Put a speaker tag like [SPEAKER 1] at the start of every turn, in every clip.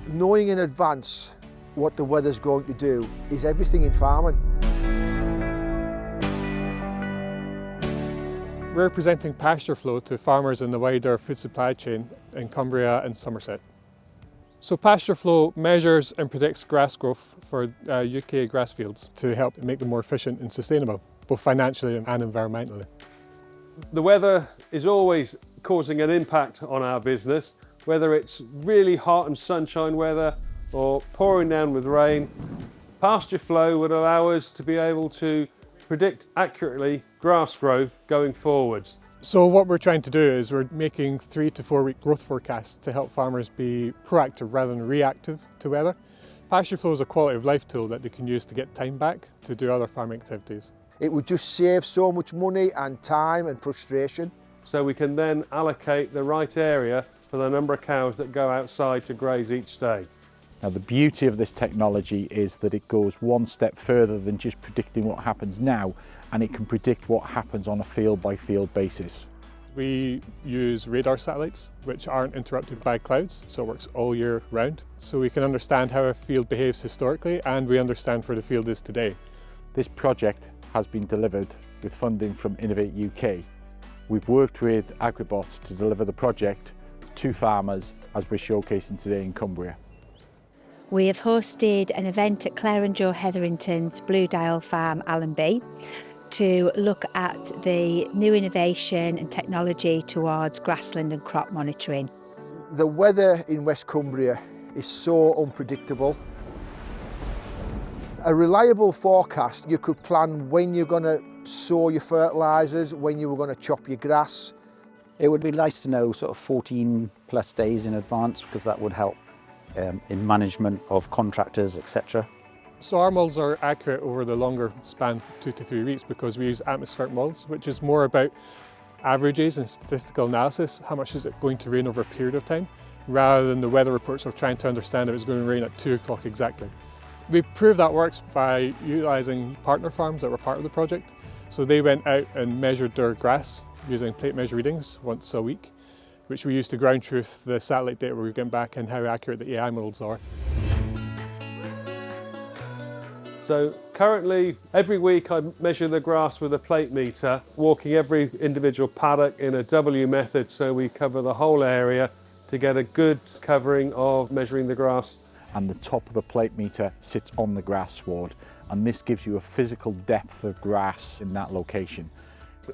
[SPEAKER 1] Knowing in advance what the weather's going to do is everything in farming.
[SPEAKER 2] We're presenting Pasture Flow to farmers in the wider food supply chain in Cumbria and Somerset. So Pasture Flow measures and predicts grass growth for UK grass fields to help make them more efficient and sustainable, both financially and environmentally.
[SPEAKER 3] The weather is always causing an impact on our business, whether it's really hot and sunshine weather or pouring down with rain. Pasture Flow would allow us to be able to predict accurately grass growth going forwards.
[SPEAKER 2] So what we're trying to do is we're making 3 to 4 week growth forecasts to help farmers be proactive rather than reactive to weather. Pasture Flow is a quality of life tool that they can use to get time back to do other farming activities.
[SPEAKER 1] It would just save so much money and time and frustration.
[SPEAKER 3] So we can then allocate the right area for the number of cows that go outside to graze each day.
[SPEAKER 4] Now the beauty of this technology is that it goes one step further than just predicting what happens now, and it can predict what happens on a field by field basis.
[SPEAKER 2] We use radar satellites which aren't interrupted by clouds, so it works all year round. So we can understand how a field behaves historically, and we understand where the field is today.
[SPEAKER 4] This project has been delivered with funding from Innovate UK. We've worked with Agribot to deliver the project to farmers as we're showcasing today in Cumbria.
[SPEAKER 5] We have hosted an event at Claire and Joe Hetherington's Blue Dial Farm, Allenby, to look at the new innovation and technology towards grassland and crop monitoring.
[SPEAKER 1] The weather in West Cumbria is so unpredictable. A reliable forecast, you could plan when you're going to sow your fertilisers, when you were going to chop your grass.
[SPEAKER 6] It would be nice to know sort of 14 plus days in advance, because that would help in management of contractors, etc.
[SPEAKER 2] So our models are accurate over the longer span, 2 to 3 weeks, because we use atmospheric models, which is more about averages and statistical analysis. How much is it going to rain over a period of time, rather than the weather reports of trying to understand if it's going to rain at 2 o'clock exactly. We proved that works by utilising partner farms that were part of the project. So they went out and measured their grass using plate measure readings once a week, which we used to ground truth the satellite data we were getting back and how accurate the AI models are.
[SPEAKER 3] So currently, every week I measure the grass with a plate meter, walking every individual paddock in a W method, so we cover the whole area to get a good covering of measuring the grass.
[SPEAKER 4] And the top of the plate meter sits on the grass sward, and this gives you a physical depth of grass in that location.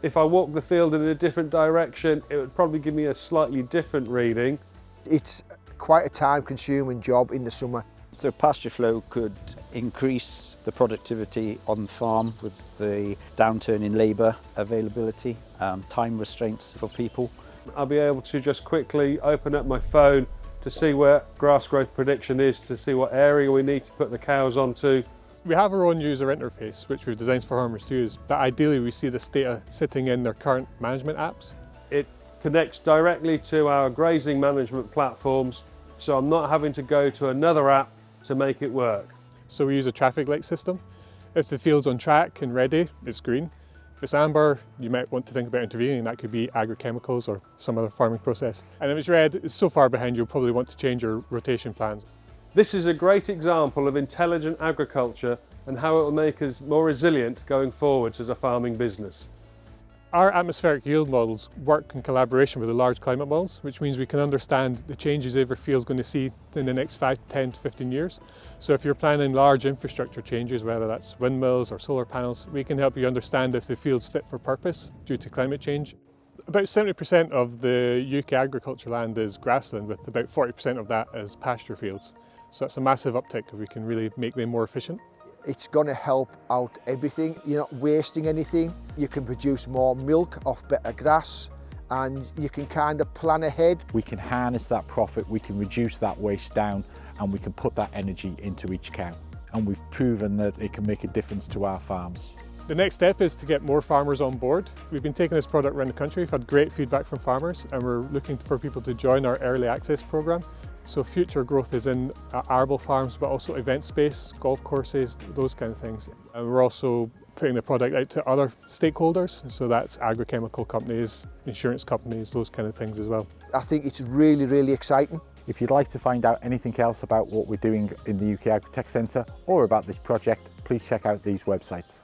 [SPEAKER 3] If I walk the field in a different direction, it would probably give me a slightly different reading.
[SPEAKER 1] It's quite a time-consuming job in the summer.
[SPEAKER 6] So Pasture Flow could increase the productivity on the farm with the downturn in labour availability, time restraints for people.
[SPEAKER 3] I'll be able to just quickly open up my phone to see where grass growth prediction is, to see what area we need to put the cows onto.
[SPEAKER 2] We have our own user interface, which we've designed for farmers to use, but ideally we see this data sitting in their current management apps.
[SPEAKER 3] It connects directly to our grazing management platforms, so I'm not having to go to another app to make it work.
[SPEAKER 2] So we use a traffic light system. If the field's on track and ready, it's green. If it's amber, you might want to think about intervening. That could be agrochemicals or some other farming process. And if it's red, it's so far behind, you'll probably want to change your rotation plans.
[SPEAKER 3] This is a great example of intelligent agriculture and how it will make us more resilient going forwards as a farming business.
[SPEAKER 2] Our atmospheric yield models work in collaboration with the large climate models, which means we can understand the changes every field's going to see in the next 5, 10 to 15 years. So if you're planning large infrastructure changes, whether that's windmills or solar panels, we can help you understand if the field's fit for purpose due to climate change. About 70% of the UK agriculture land is grassland, with about 40% of that as pasture fields. So that's a massive uptick if we can really make them more efficient.
[SPEAKER 1] It's going to help out everything. You're not wasting anything. You can produce more milk off better grass, and you can kind of plan ahead.
[SPEAKER 4] We can harness that profit, we can reduce that waste down, and we can put that energy into each cow. And we've proven that it can make a difference to our farms.
[SPEAKER 2] The next step is to get more farmers on board. We've been taking this product around the country, we've had great feedback from farmers, and we're looking for people to join our early access programme. So future growth is in arable farms, but also event space, golf courses, those kind of things. And we're also putting the product out to other stakeholders, so that's agrochemical companies, insurance companies, those kind of things as well.
[SPEAKER 1] I think it's really, really exciting.
[SPEAKER 4] If you'd like to find out anything else about what we're doing in the UK Agri-Tech Centre or about this project, please check out these websites.